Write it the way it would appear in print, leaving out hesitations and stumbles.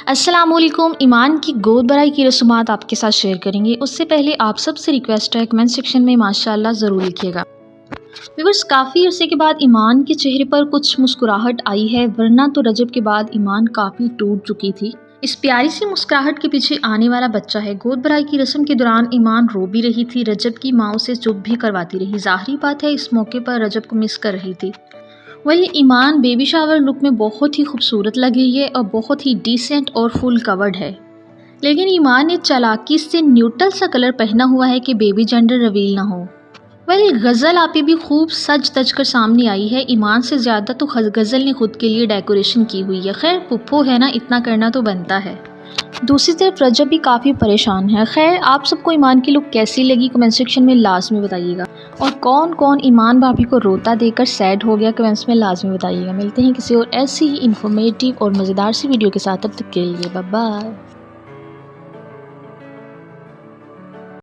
अस्सलामुअलैकुम। ईमान की गोद भराई की रसूमात आपके साथ शेयर करेंगे। उससे पहले आप सबसे रिक्वेस्ट है कमेंट सेक्शन में माशाअल्लाह ज़रूर लिखिएगा। व्यूअर्स, काफ़ी अरसे के बाद ईमान के चेहरे पर कुछ मुस्कुराहट आई है, वरना तो रजब के बाद ईमान काफ़ी टूट चुकी थी। इस प्यारी सी मुस्कुराहट के पीछे आने वाला बच्चा है। गोद भराई की रस्म के दौरान ईमान रो भी रही थी, रजब की माँ उसे चुप भी करवाती रही। ज़ाहिरी बात है इस मौके पर रजब को मिस कर रही थी। वही ईमान बेबी शावर लुक में बहुत ही खूबसूरत लग रही है और बहुत ही डिसेंट और फुल कवर्ड है। लेकिन ईमान ने चालाकी से न्यूट्रल सा कलर पहना हुआ है कि बेबी जेंडर रिवील ना हो। वही गज़ल आपी भी खूब सज तज कर सामने आई है। ईमान से ज़्यादा तो गज़ल ने खुद के लिए डेकोरेशन की हुई है। खैर पुप्पो है ना, इतना करना तो बनता है। दूसरी तरफ रजब भी काफ़ी परेशान है। खैर आप सबको ईमान की लुक कैसी लगी कमेंट सेक्शन में लाजमी बताइएगा, और कौन कौन ईमान भाभी को रोता देकर सैड हो गया कमेंट्स में लाजमी बताइएगा। मिलते हैं किसी और ऐसी ही इंफॉर्मेटिव और मज़ेदार सी वीडियो के साथ, तब तक के लिए बाय बाय।